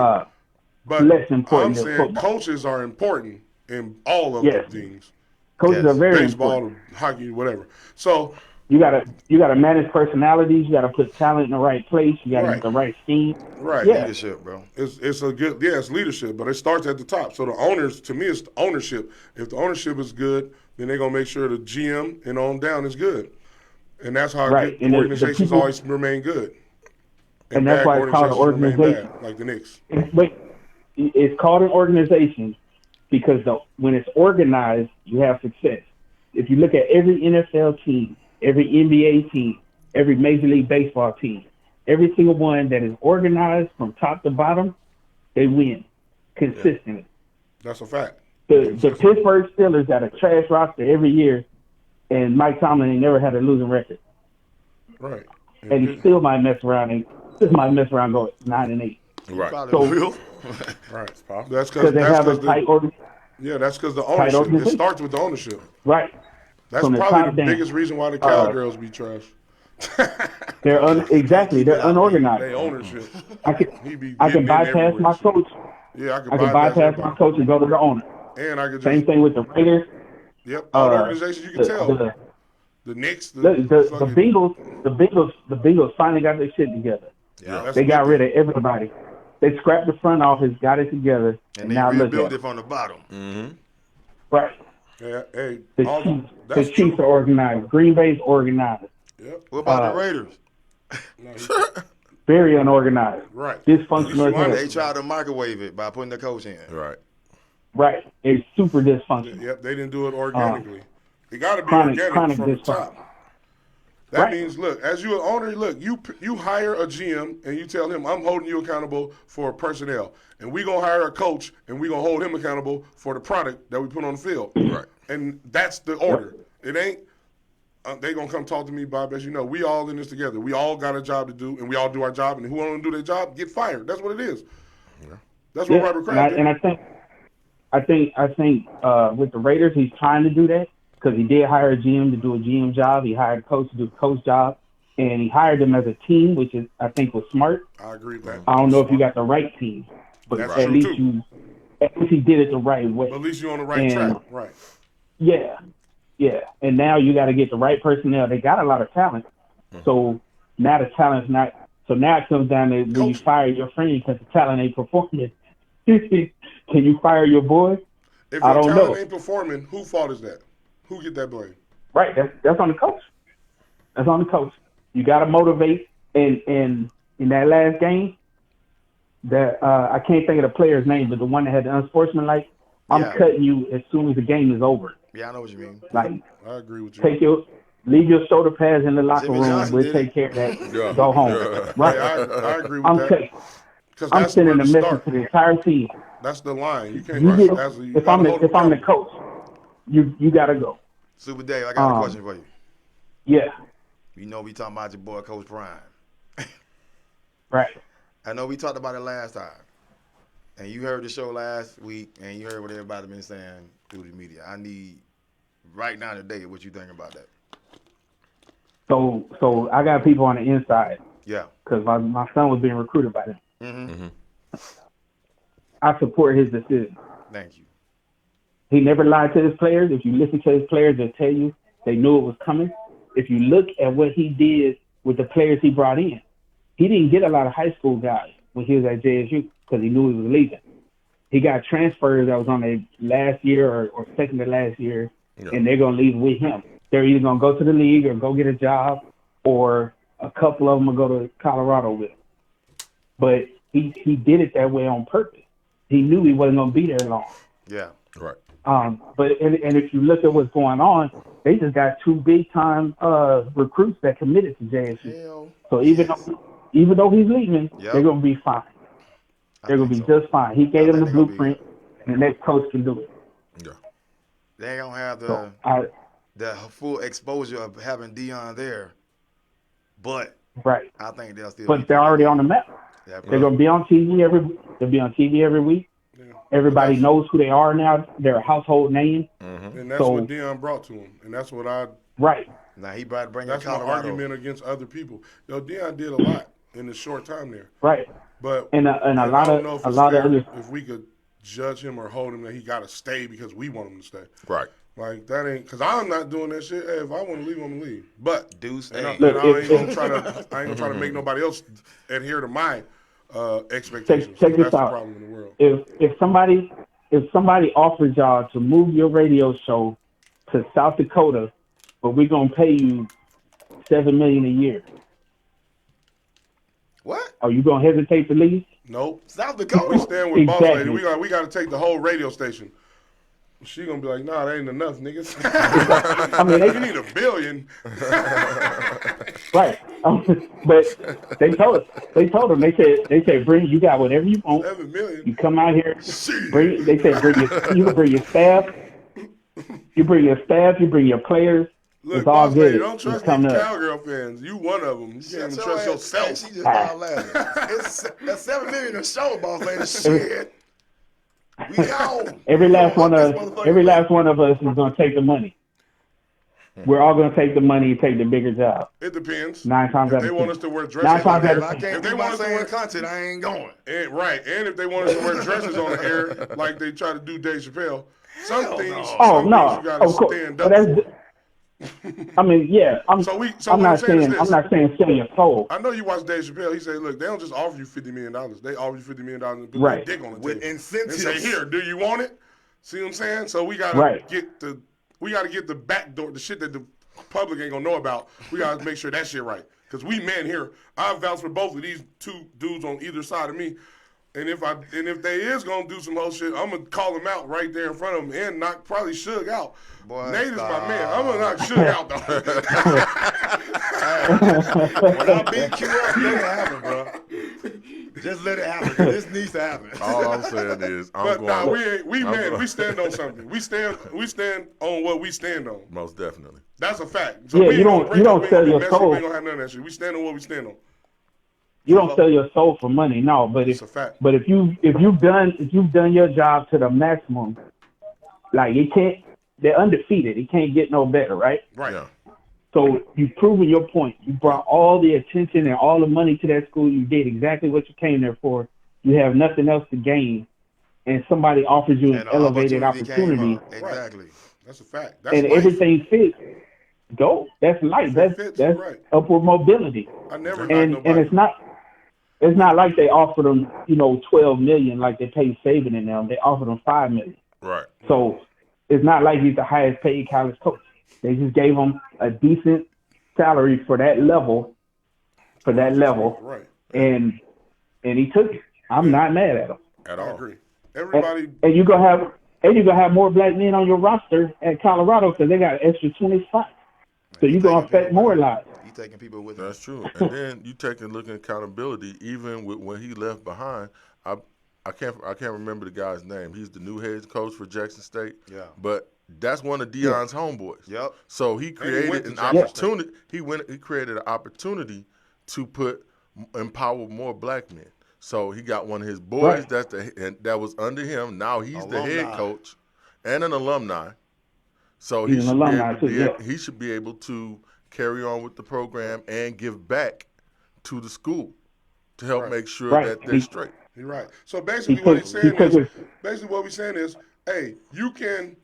But less important I'm than saying football. coaches are important in all of Yes. the things. Coaches Yes. are very Baseball, important. hockey, whatever. So You gotta manage personalities. You gotta put talent in the right place. You gotta Right. get the right scheme. right. Yeah. Leadership, bro. It's a good it's leadership, but it starts at the top. So the owners, to me, it's the ownership. If the ownership is good, then they're gonna make sure the GM and on down is good, and that's how Right. good And the organizations people- always remain good. And that's bad why it's called an remain organization. bad, like the Knicks. But it's called an organization because when it's organized, you have success. If you look at every NFL team, every NBA team, every Major League Baseball team, every single one that is organized from top to bottom, they win consistently. That's a fact. The Pittsburgh Steelers got a trash roster every year, and Mike Tomlin ain't never had a losing record, Right. and he still might mess around and go 9-8 Right. Probably So- will. Right. That's because they have a tight that's because the ownership. It organization. starts with the ownership. right. That's From the probably top the down. biggest reason why the Cowgirls be trash. They're they're unorganized. They ownership. I can He be I can getting in bypass my everywhere. coach. Yeah, I can I can bypass my everybody. coach and go to the owner. And I could just Same thing with the Raiders. Yep. All the Uh, organizations you can tell. The The Knicks, the fucking- Bengals finally got their shit together. Yeah, that's They got good. rid of everybody. They scrapped the front office, got it together, And and they now look rebuilt at it it. from the bottom. Right. Yeah, hey, The all, Chiefs, that's the Chiefs true. are organized. Green Bay's organized. Yep. What about Uh, the Raiders? No, Very unorganized. right. Dysfunctional as hell. They tried to microwave it by putting the coach in. Right. Right. It's super dysfunctional. Yep, they didn't do it organically. It got to be chronic organic from the dysfunction. top. That Right. means, look, as you an owner, look, you hire a GM and you tell him, I'm holding you accountable for personnel, and we gonna hire a coach and we gonna hold him accountable for the product that we put on the field. Right. And that's the order. It ain't. They gonna come talk to me, Bob. As you know, we all in this together. We all got a job to do, and we all do our job. And who want to do their job, get fired. That's what it is. That's what Yeah, Robert Kraft did. and I think with the Raiders, he's trying to do that because he did hire a GM to do a GM job. He hired a coach to do a coach job, and he hired them as a team, which is I think was smart. I agree with that. I don't know if you got the right team, but That's at true, least too. he did it the right way. But at least you're on the right And- track. Right. Yeah. And now you got to get the right personnel. They got a lot of talent, so now the talent's not. So now it comes down to when you fire your friend because the talent ain't performing. Can you fire your boy? If I your don't talent know. ain't performing, whose fault is that? Who get that blame? Right. That's on the coach. That's on the coach. You got to motivate. And in that last game, that I can't think of the player's name, but the one that had the unsportsmanlike, I'm Yeah. cutting you as soon as the game is over. Yeah, I know what you mean. Like, I agree with you. leave your shoulder pads in the locker Jimmy room. Johnson We'll did take it. care of that. Yeah. Go home. Yeah. Right. I agree with I'm that. cutting. 'Cause I'm that's sending where a to message start. to the entire team. That's the line. You can't You rush. get, That's you if gotta I'm hold the them coach, you got to go. Super Dave, I got a question for you. Yeah. You know we talking about your boy Coach Prime. Right. I know we talked about it last time. And you heard the show last week, and you heard what everybody been saying through the media. I need, right now today, what you think about that. So I got people on the inside Yeah. because my son was being recruited by them. Mm-hmm. I support his decision. Thank you. He never lied to his players. If you listen to his players, they'll tell you they knew it was coming. If you look at what he did with the players he brought in, he didn't get a lot of high school guys when he was at JSU because he knew he was leaving. He got transfers that was on their last year or second to last year, and they're going to leave with him. They're either going to go to the league or go get a job, or a couple of them will go to Colorado with him. But he did it that way on purpose. He knew he wasn't going to be there long. Yeah. Right. But if you look at what's going on, they just got two big time recruits that committed to JSU. Hell. So even though he's leaving, Yep. they're gonna be fine. They're gonna be think so. just fine. He gave them the think they're gonna be- blueprint, and the next coach can do it. Yeah. They ain't going to have So the full exposure of having Dion there, but right, I think they'll still but they're already on the map. Yeah, They're gonna be on TV They'll be on TV every week. Yeah. Everybody knows who they are now. They're a household name. And that's So- what Deion brought to him. And that's what Right. Now he about to bring in that's my Colorado. argument against other people. Deion did a lot in the short time there. Right. But And a lot I of don't know if a it's lot of fair other if we could judge him or hold him that he got to stay because we want him to stay. Right. Like that ain't because I'm not doing that shit. Hey, if I want to leave, I'm gonna leave. But Deuce, and I, hey. and I ain't gonna try to. I ain't gonna try to make nobody else adhere to my expectations. Check this That's the out. problem in the world. If somebody offers y'all to move your radio show to South Dakota, but we're gonna pay you $7 million a year, What? are you gonna hesitate to leave? Nope. South We Dakota? stand with boss Exactly. lady. We got to take the whole radio station. She gonna be like, nah, that ain't enough, niggas. I mean, you need $1 billion. right? But they told them. They said, bring. You got whatever you want. $7 million. You come out here. Shit. They said you can bring your staff. You bring your staff. You bring your players. Look, It's all boss lady, good. don't It's trust coming these up. cowgirl fans. You one of them. You can't even Shut trust your yourself. ass. Hey, she just started laughing. That's $7 million a show, boss lady. Shit. We gone. Every last one This of us is gonna take the money. We're all gonna take the money and take the bigger job. It depends. 9 times If out they of want 10. us to wear 9 dresses, times out If of I 10. can't If they do want my us to same wear- content, I ain't going. and, right, and if they want us to wear dresses on the air like they try to do Dave Chappelle, some Hell things, no. some Oh things no, you gotta of course. stand But up. that's. I mean, yeah. I'm So what not I'm saying is saying. this. I'm not saying sell your soul. I know you watch Dave Chappelle. He said, "Look, they don't just offer you $50 million. They offer you $50 million and put Right. their dick on the With table. incentives. And say, here, do you want it? See what I'm saying? So we gotta Right. get the back door, the shit that the public ain't gonna know about. We gotta make sure that shit right. Because we men here, I vouch for both of these two dudes on either side of me. And if they is gonna do some whole shit, I'm gonna call them out right there in front of them and knock probably Suge out. Boy, Nate is stop. my man. I'm gonna knock Suge out though. When I beat you up, let it happen, bro. Just let it happen. This needs to happen. All I'm saying is, But nah, we I'm men, going- we stand on something. We stand on what we stand on. Most definitely. That's a fact. Yeah, we ain't you gonna don't- break you don't up, we ain't sell gonna your be messy, soul. We ain't gonna have none of that shit. We stand on what we stand on. You don't sell your soul for money, no. But It's a fact. if you've done your job to the maximum, like they're undefeated. It can't get no better, right? Right. Yeah. So you've proven your point. You brought all the attention and all the money to that school. You did exactly what you came there for. You have nothing else to gain, and somebody offers you an And the elevated came opportunity, up. Exactly. That's a fact. That's and life. everything fits. Go. That's life. If it fits, That's right. upward mobility. I never knocked And nobody. it's not like they offered them, $12 million like they paid Saban and them. They offered them $5 million. Right. So it's not like he's the highest paid college coach. They just gave him a decent salary for that level, Right. and he took it. I'm not mad at him. At I all. agree. Everybody. And you're gonna have more black men on your roster at Colorado because they got an extra 20 spots. So you're gonna affect more lives. He taking people with him. That's true. And then you take a look at accountability. Even with when he left behind, I can't remember the guy's name. He's the new head coach for Jackson State. Yeah. But that's one of Deion's homeboys. Yep. So he went created to an Jackson opportunity. He created an opportunity to empower more black men. So he got one of his boys Right. that was under him. Now he's the head Alumni. coach and an alumni. So He's an alumni too, he should be able to carry on with the program and give back to the school to help Right. make sure Right. that they're straight. You're right. So basically, He what took- he's he saying took is, his- basically what we're saying is, hey, you can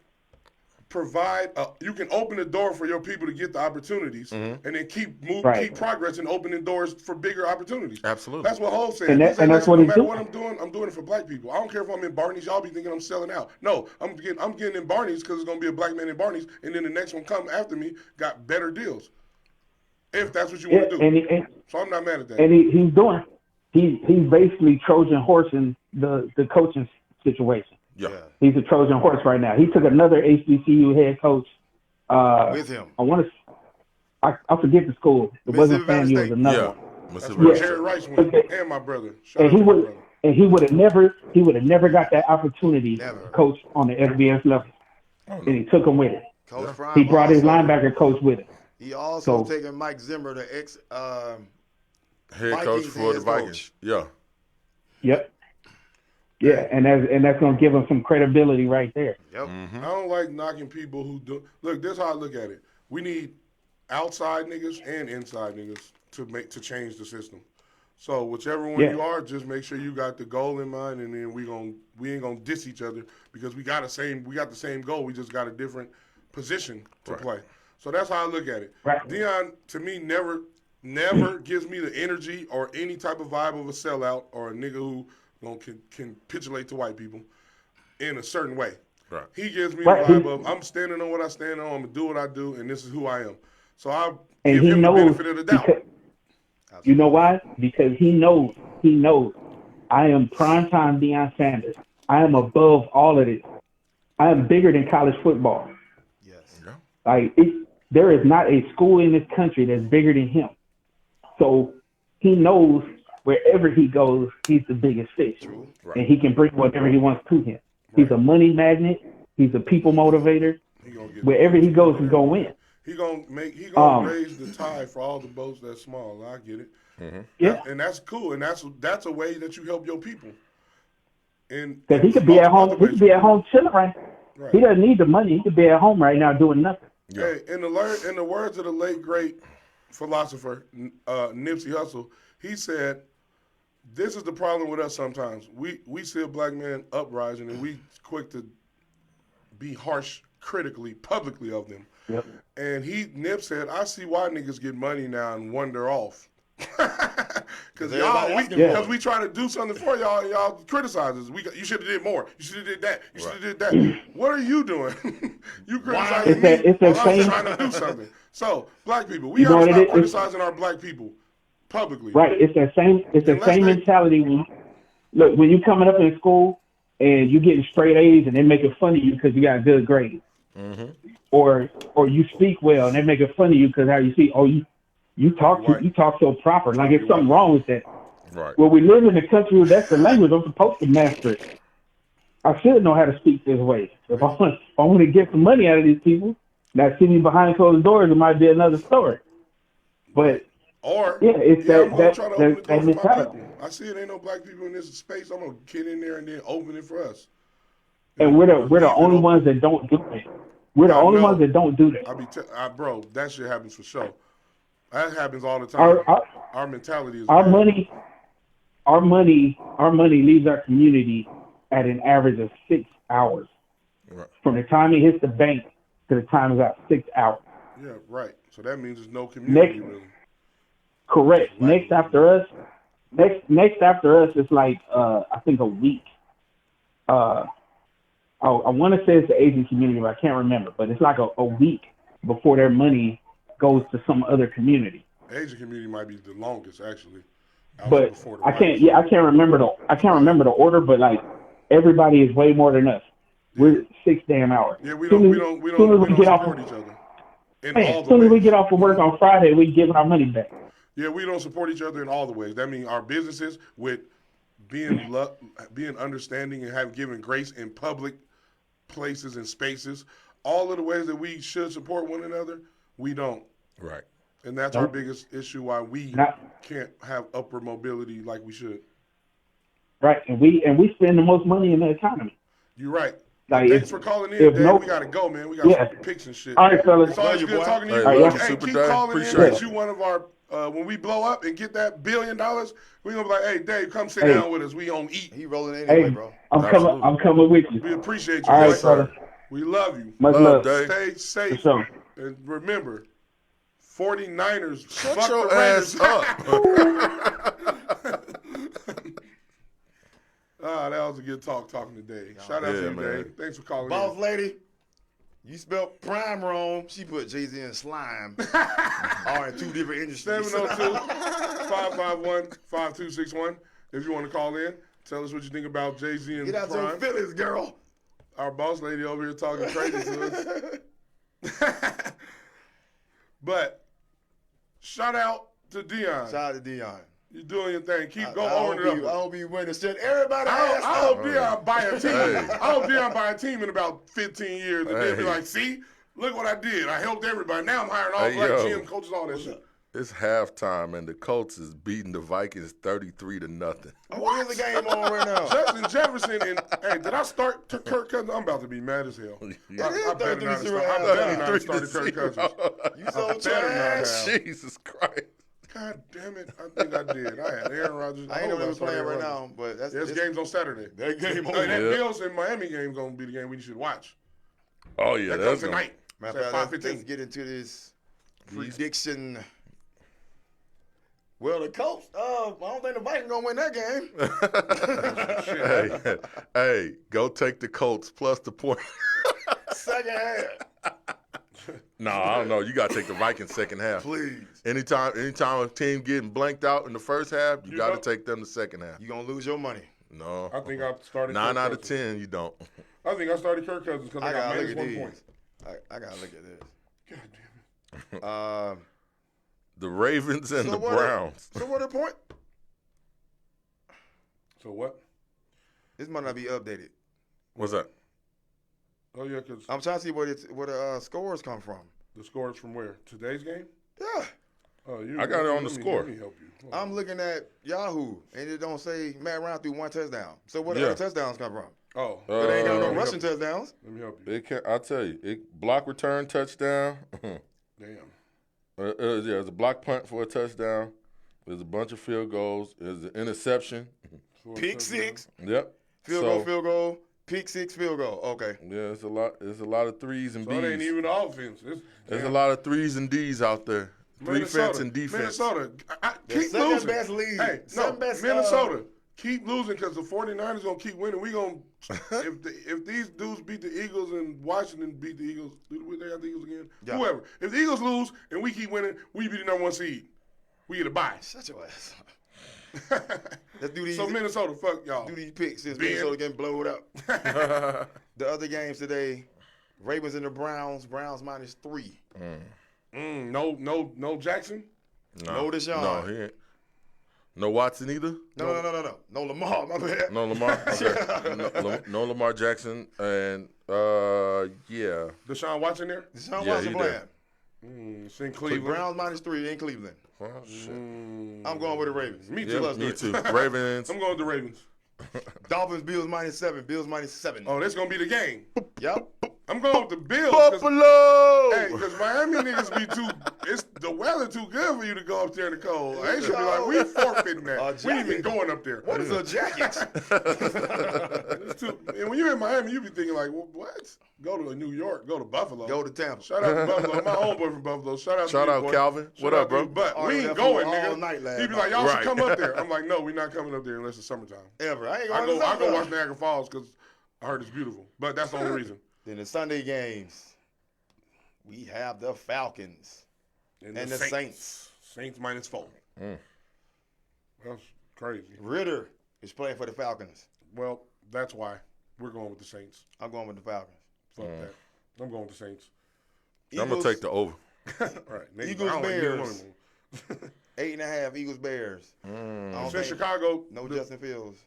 provide, you can open the door for your people to get the opportunities, and then keep Right. keep progressing, opening doors for bigger opportunities. Absolutely. That's what Ho's saying. And He that- said, and that's "Listen, what no he's matter doing. what I'm doing it for black people. I don't care if I'm in Barney's. Y'all be thinking I'm selling out. No, I'm getting in Barney's because it's gonna be a black man in Barney's, and then the next one come after me got better deals. If that's what you Yeah, want to do. and So I'm not mad at that. and he's basically Trojan horsing the coaching situation. Yeah. He's a Trojan horse right now. He took another HBCU head coach. With him. I forget the school. It wasn't Mississippi Valley FAMU. It was State. another Yeah. one. That's Mr. where Rice. Jerry Rice went, Okay. and my brother. Shout And out he to my would brother. and he would have never got that opportunity Never. to coach on the FBS level. And he took him with him. Coach Prime He brought his also- linebacker coach with him. He also So- taking Mike Zimmer, the ex Head coach Vikings for the head Vikings. coach. Yeah. Yep. Yeah, and that's gonna give him some credibility right there. Yep. I don't like knocking people who do. Look, this is how I look at it. We need outside niggas and inside niggas to change the system. So whichever one Yeah. you are, just make sure you got the goal in mind, and then we ain't gonna diss each other because we got the same goal. We just got a different position to play. So that's how I look at it. Right. Deion to me never gives me the energy or any type of vibe of a sellout or a nigga who can capitulate to white people in a certain way. Right. He gives me Right. the vibe of I'm standing on what I stand on. I'm gonna do what I do, and this is who I am. So I And give he him knows the benefit of the doubt. because, you know why? Because he knows I am primetime Deion Sanders. I am above all of this. I am bigger than college football. Yes. Yeah. Like there is not a school in this country that's bigger than him. So he knows wherever he goes, he's the biggest fish, Right. and he can bring whatever he wants to him. He's a money magnet. He's a people motivator. He gonna get Wherever he goes, he's gonna win. He gonna raise the tide for all the boats that's small. I get it. Yeah, And that's cool. And that's a way that you help your people. And because he could be at home. He could be at home chilling right. Right. He doesn't need the money. He could be at home right now doing nothing. Hey, in the words of the late great philosopher Nipsey Hussle, he said, "This is the problem with us. Sometimes we see a black man uprising and we quick to be harsh critically, publicly of them." Yep. And Nip said, "I see why niggas get money now and wander off." Because everybody y'all, asking because for it. we try to do something for y'all, and y'all criticize us. You should have did more. You should have did that. You should have did that. What are you doing? You criticizing me It's that while I'm same- trying to do something. So, black people, we You know gotta what it stop is? criticizing our black people publicly. Right. It's that same. It's the Unless same they- mentality when you coming up in school and you getting straight A's and they making fun of you because you got a good grade, or you speak well and they making fun of you because how you speak. Oh, you talk so proper. Like there's something wrong with that. Right. Well, we live in a country where that's the language. I'm supposed to master it. I should know how to speak this way. If I want to get some money out of these people, now sitting behind closed doors, it might be another story. But Or yeah, it's I'm gonna that try to open the door for my mentality. people. I see it ain't no black people in this space. I'm gonna get in there and then open it for us. And we're the Leave it only open. ones that don't do it. We're the I only know. ones that don't do that. Bro, that shit happens for sure. That happens all the time. Our mentality is Our bad. money leaves our community at an average of 6 hours. Right. From the time it hits the bank to the time it's out, 6 hours. Yeah, right. So that means there's no community really. Correct. Next after us, it's like I think a week. I want to say it's the Asian community, but I can't remember. But it's like a week before their money goes to some other community. Asian community might be the longest actually. But Before the I can't. whites. Yeah, I can't remember the order. But like everybody is way more than us. We're 6 damn hours. Yeah, we Soon don't get off- support each other. In Man, all as the soon as we ways. get off of work on Friday, we giving our money back. Yeah, we don't support each other in all the ways. That means our businesses with being understanding and given grace in public places and spaces, all of the ways that we should support one another, we don't. Right. And that's our biggest issue why we Not- can't have upward mobility like we should. Right, and we spend the most money in the economy. You're right. Like, Thanks if- for calling in, if Dave. no- We got to go, man. We got Yeah. some pics and shit. All right, fellas. It's always Love you, good boy. talking to you. Hey, love Hey, you, Super keep Dave. calling in. Appreciate Get it. you one of our, when we blow up and get that $1 billion, we're going to be like, hey, Dave, come sit Hey. down with us. We on eat. He rolling anyway, Hey, bro. I'm coming with you. We appreciate you, All right, boy. fellas. We love you. Much Love, love. Dave. Stay For safe. sure. And remember, 49ers, Shut fuck your the Raiders. ass up. Ah, that was a good talking today. Shout out Yeah, to you, man. Dave. Thanks for calling Boss in. lady, you spelled prime wrong. She put Jay-Z and slime. All in two different industries. 702-551-5261. If you want to call in, tell us what you think about Jay-Z and Get out your Prime. feelings, girl. Our boss lady over here talking crazy to us. But shout out to Dion. Shout out to Dion. You doing your thing. Keep I going hope it up. you- I hope you win the shit. Everybody I ass hope up. Dion buy a team. Hey. I hope Dion buy a team in about 15 years and then be Hey. like, see, look what I did. I helped everybody. Now I'm hiring all Hey, black yo. GM coaches, all that shit. It's halftime and the Colts is beating the Vikings 33-0. What is the game on right now? Justin Jefferson and hey, did I start to Kirk Cousins? I'm about to be mad as hell. Yeah. I better not have 33-0 started. I better not have started Kirk Cousins. You so better not trash. have. Jesus Christ. God damn it! I think I did. I had Aaron Rodgers. I ain't know hope they was started playing right Aaron now, Rodgers. but that's There's it's- games on Saturday. That game on. Hey, that Yeah. Bills and Miami game gonna be the game we should watch. Oh, yeah. That That's comes tonight. Matter It's of at fact, let's 5:15. get into this prediction. Well, the Colts, I don't think the Vikings gonna win that game. hey, go take the Colts plus the point. Second half, No, I don't know. You got to take the Vikings second half. please. Anytime a team getting blanked out in the first half, you You got know- to take them the second half. You gonna lose your money. No. I think I started. 9 Kirk out of Cousins. 10, you don't. I think I started Kirk Cousins because I I got gotta minus look at 1 these. point. I gotta look at this. God damn it! The Ravens and the what are- Browns. So what a point? So what? This might not be updated. What's that? Oh yeah, because I'm trying to see where the scores come from. the scores from where? Today's game? Yeah, Oh, you. I got it on the let me- score. Let me help you. Hold on. I'm looking at Yahoo, and it don't say Matt Ryan threw 1 touchdown. So where the Yeah. other touchdowns come from? Oh, But they ain't got no Uh, rushing touchdowns. let me help you. It can, I'll tell you. Block return touchdown. Damn. There's a block punt for a touchdown. There's a bunch of field goals. There's an interception. Pick six, Yep. field goal, pick six, field goal. Okay. Yeah, it's a lot. There's a lot of threes and So it ain't B's. even the offense. There's a lot of threes and D's out there. Defense and defense. Minnesota, The keep second losing. best league. Hey, no, Second best, Minnesota, keep losing because the 49ers going to keep winning. We going if these dudes beat the Eagles and Washington beat the Eagles, do they have the Eagles again? Yeah. Whoever. If the Eagles lose and we keep winning, we be the number 1 seed. We get a bye. Shut your ass. Let's do these. So Minnesota, fuck y'all. Do these picks since Ben. Minnesota getting blowed up. The other games today, Ravens and the Browns. Browns -3. No Jackson. No Deshaun. No, he ain't. No Watson either. No. No Lamar. My bad. No Lamar. Okay. No Lamar Jackson, and yeah. Deshaun Watson there. Deshaun Yeah, Watson he playing. It's in So Cleveland. Browns -3 in Cleveland. Well, shit. I'm going with the Ravens. Me too. Yeah, Plus me three. too. Ravens. I'm going with the Ravens. Dolphins, Bills -7. Bills -7. Oh, that's gonna be the game. Yep. I'm going with the Bills. 'Cause Buffalo. Hey, because Miami niggas be it's the weather too good for you to go up there in the cold. They should be like, we forfeiting that. We ain't even going up there. What is a jacket? It's too, and when you're in Miami, you be thinking like, well, what? Go to New York, go to Buffalo. Go to Tampa. Shout out to Buffalo. My homeboy from Buffalo. Shout out Shout to you, out, boy. Calvin. Shout What out up, to you. bro? But Oh, we yeah, ain't going, all nigga. night last He be like, night. y'all Right. should come up there. I'm like, no, we're not coming up there unless it's summertime. Ever. I ain't I going go to watch Niagara Falls because I heard it's beautiful. But that's the only reason. Then the Sunday games, we have the Falcons and the Saints. Saints -4. That's crazy. Ritter is playing for the Falcons. Well, that's why we're going with the Saints. I'm going with the Falcons. Fuck that. I'm going with the Saints. I'm gonna take the over. All right. Nigga, Eagles, I don't like neither Bears. one of them. 8.5 Eagles Bears. I don't It's in think- Chicago. No Justin Fields.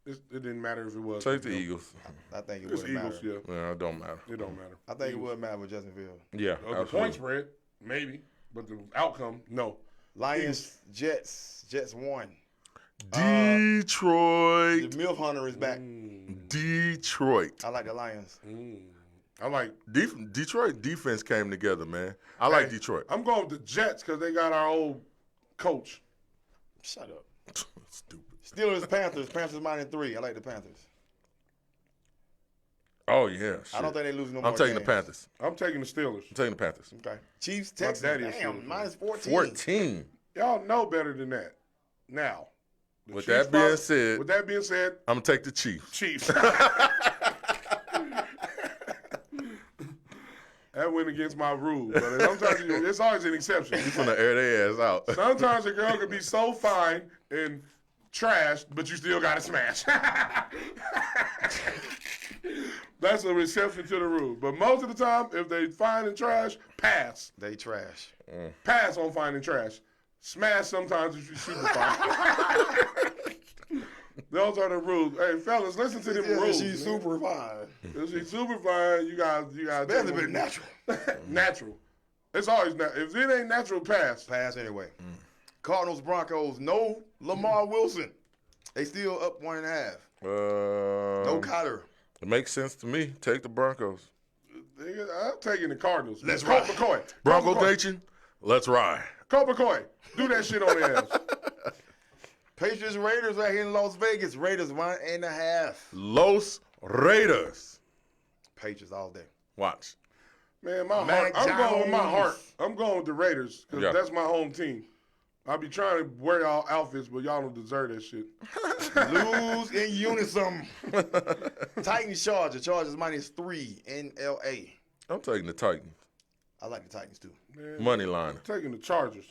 It didn't matter if it was. Take the Eagles. I think it It's wouldn't Eagles, matter. yeah. Yeah, it don't matter. It don't matter. I think it would matter with Justin Fields. Yeah, The point absolutely. spread, maybe. But the outcome, no. Lions, Jets. Jets won. Detroit. The MILF Hunter is back. Detroit. I like the Lions. I like. Detroit defense came together, man. I like Hey, Detroit. I'm going with the Jets because they got our old coach. Shut up. Stupid. Steelers, Panthers. Panthers -3. I like the Panthers. Oh yeah. Shit. I don't think they lose no more I'm taking the games. Panthers. I'm taking the Steelers. I'm taking the Panthers. Okay. Chiefs, My Texans. daddy is Damn, Steelers. -14. 14. Y'all know better than that. Now. the With Chiefs that being probably- said- With that being said, I'm gonna take the Chiefs. Chiefs. That went against my rule, but sometimes it's always an exception. You finna air their ass out. Sometimes a girl can be so fine and trash, but you still got to smash. That's a exception to the rule. But most of the time, if they fine and trash, pass. They trash. Pass on fine and trash. Smash sometimes if you super fine. Those are the rules. Hey, fellas, listen to them rules. She's man. super fine. If she's super fine, you got. Better be natural. Natural. It's always natural. If it ain't natural, pass. Pass anyway. Cardinals, Broncos. No Lamar Wilson. They still up 1.5. No Kyler. It makes sense to me. Take the Broncos. I'm taking the Cardinals. Let's Colt ride. McCoy. Bronco Colt McCoy. Nation, let's ride. Colt McCoy. Do that shit on their ass. Patriots, Raiders right here in Las Vegas. Raiders 1.5. Los Raiders. Patriots all day. Watch. Man, my Mac heart. I'm going with my Jones. heart. I'm going with the Raiders because Yeah. that's my home team. I be trying to wear y'all outfits, but y'all don't deserve that shit. Lose in unison. Titans, Chargers. Chargers -3 in LA. I'm taking the Titans. I like the Titans too. Money line. Taking the Chargers.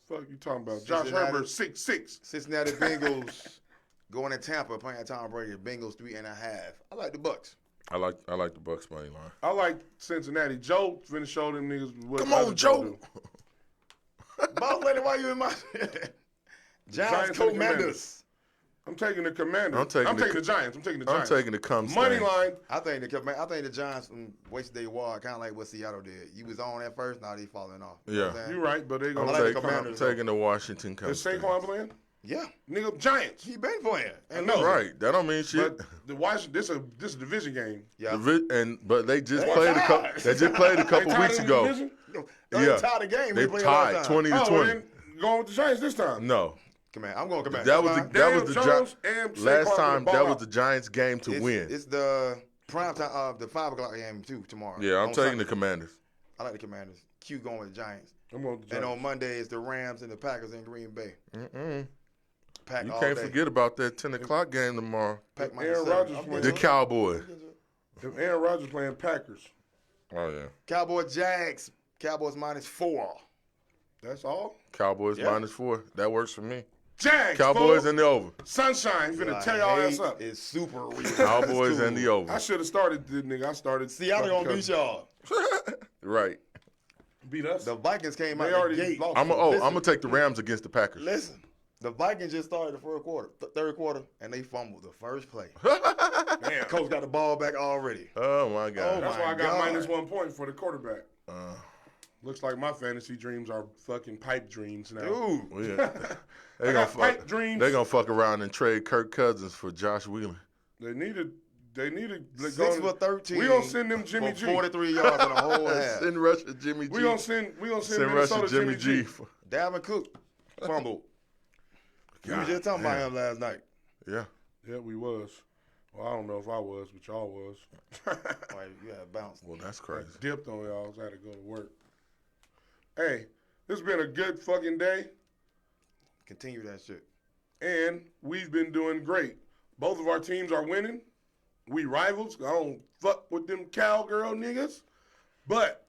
Fuck you talking about? Josh Cincinnati. Herbert 6'6". Cincinnati Bengals going to Tampa playing Tom Brady. Bengals 3.5. I like the Bucks. I like the Bucks money line. I like Cincinnati. Joe finna show them niggas what Come on, other Joe. do. Boss lady, why you in my Giants and the Commanders? I'm taking the Commanders. I'm taking the the Giants. I'm taking the I'm Giants. taking the come Money stand. line. I think the Giants wasted their war, kind of like what Seattle did. You was on at first, now they falling off. You know what I'm Yeah. saying? You right, but they I'm, gonna like the taking, I'm Commanders, taking the Washington come Is stand. Saquon playing? Yeah, Nigga, Giants. he been playing. I know. Right. That don't mean shit. But the Washington, this is a division game. Yeah. But they just They played a tied. couple. They just played a couple They tied weeks in the ago. division? They Yeah. tied the game. They play a lot tied of time. 20 to Oh, 20. then going with the Giants this time. No. I'm going Commanders. That was the Daniel Jones Giants. and Saquon Last for the time ball that was out. the Giants game to win. It's the prime time, the 5 o'clock game too tomorrow. Yeah, I'm On taking Sunday. the Commanders. I like the Commanders. Q going with the Giants. I'm on the And Giants. on Monday it's the Rams and the Packers in Green Bay. Pack You all can't day. forget about that 10 o'clock game tomorrow. Pack my Aaron seven. Rodgers I'm playing- The getting to it. Cowboys. If Aaron Rodgers playing Packers, Oh, yeah. Cowboys Jags. Cowboys -4. that's all. Cowboys Yeah. -4. That works for me. Jags, Cowboys fool. and the over. Sunshine finna tear y'all ass up. It's super weird. Cowboys It's and the cool. I over. should have started this nigga. I started. Seattle gonna beat y'all. Right. Beat us. The Vikings came out They the already gate. lost. I'm Listen. gonna take the Rams against the Packers. Listen, the Vikings just started the first quarter, third quarter, and they fumbled the first play. Damn. Coach got the ball back already. Oh my God. That's why I my got God. -1 point for the quarterback. Looks like my fantasy dreams are fucking pipe dreams now. Dude, Well, yeah. I They got gonna pipe dreams. They gonna fuck around and trade Kirk Cousins for Josh Wheeler. They needed. 6 for 13. We gonna send them Jimmy for G. 43 yards in the whole half. Send Russia Jimmy G. We gonna send Send Minnesota Russia Jimmy G. Dalvin Cook fumbled. You was just talking about him last night. Yeah. Yeah, we was. Well, I don't know if I was, but y'all was. Like, you had bounced. Well, that's crazy. Dipped on y'all. So I had to go to work. Hey, this has been a good fucking day, Continue that shit. and we've been doing great. Both of our teams are winning. We rivals. I don't fuck with them cowgirl niggas, but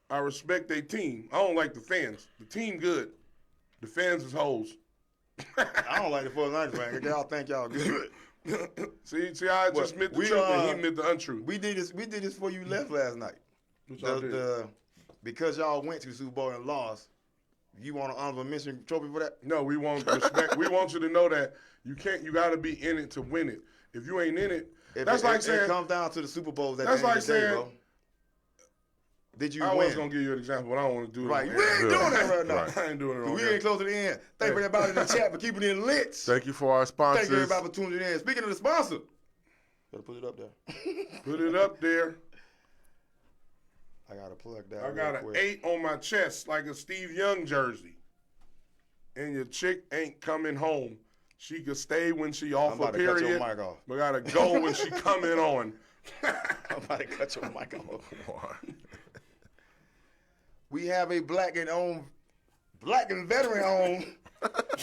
I respect their team. I don't like the fans. The team good. The fans is hoes. I don't like the 49ers, man. 'Cause y'all think y'all good. See how I just Well, admit the we, truth and he admit the untruth. We did this before you left last night. What y'all did? Because y'all went to the Super Bowl and lost, you want an honorable mention trophy for that? No, we want respect. We want you to know that you can't. You got to be in it to win it. If you ain't in it, that's like It saying. comes down to the Super Bowls at That's the end like of the day, saying- bro. Did you I win? was gonna give you an example, but I don't want to do it. Right, on we air. ain't doing that right now. Right. I ain't doing it. On We air. ain't close to the end. Thank you everybody in the chat for keeping it lit. Thank you for our sponsors. Thank you everybody for tuning in. Speaking of the sponsor, better put it up there. Put it up there. I gotta plug that. I got real an quick. 8 on my chest, like a Steve Young jersey. And your chick ain't coming home. She could stay when she off I'm about a to cut period, your mic off. but gotta go when she coming on. I'm about to cut your mic off. We have a black and veteran-owned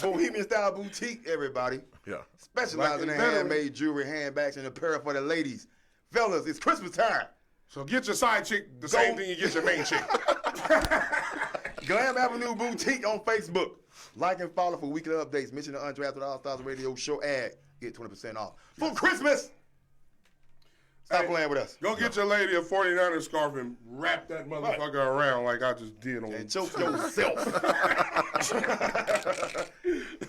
Bohemian Style Boutique, everybody. Yeah. Specializing in Black and veteran. handmade jewelry, handbags, and apparel for the ladies. Fellas, it's Christmas time. So get your side chick the same thing you get your main chick. Glam Avenue Boutique on Facebook. Like and follow for weekly updates. Mention the Undrafted All-Stars Radio Show ad. Get 20% off for Christmas. Stop Hey, playing with us. Go get your lady a 49er scarf and wrap that motherfucker around like I just did on And choke yourself.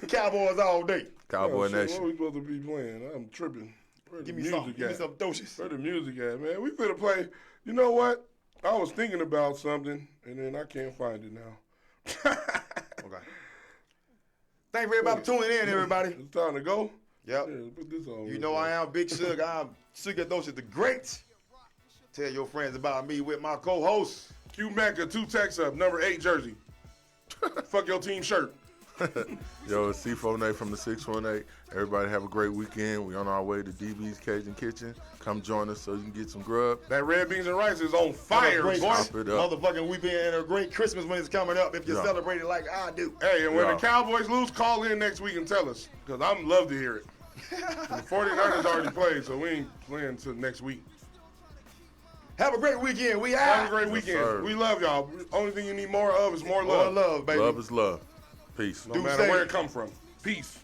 Cowboys all day. Cowboy Oh, shit, Nation. what we supposed to be playing? I'm tripping. Where the Give me music some. Give me at? some doses. Where the music at, man? We finna play. You know what? I was thinking about something, and then I can't find it now. Okay. Thank you everybody for tuning in, everybody. It's time to go. Yep. Yeah, put this on. You know I am Big Sugar. I'm Sugar Doses the Great. Tell your friends about me with my co-host. Q Mecca, 2 texts up, number 8 jersey. Fuck your team shirt. Yo, it's C4Nate from the 618. Everybody have a great weekend. We on our way to DB's Cajun Kitchen. Come join us so you can get some grub. That red beans and rice is on fire, Have a great boy. Stop it up. motherfucking weekend and a great Christmas when it's coming up if you Yeah. celebrate it like I do. Hey, and when Yeah. the Cowboys lose, call in next week and tell us, because I'm love to hear it. The 49ers already played, so we ain't playing until next week. Have a great weekend. We Have out. a great Yes, weekend. sir. We love y'all. Only thing you need more of is more More love. love, baby. Love is love. Peace. No Do matter say where it. it come from. Peace.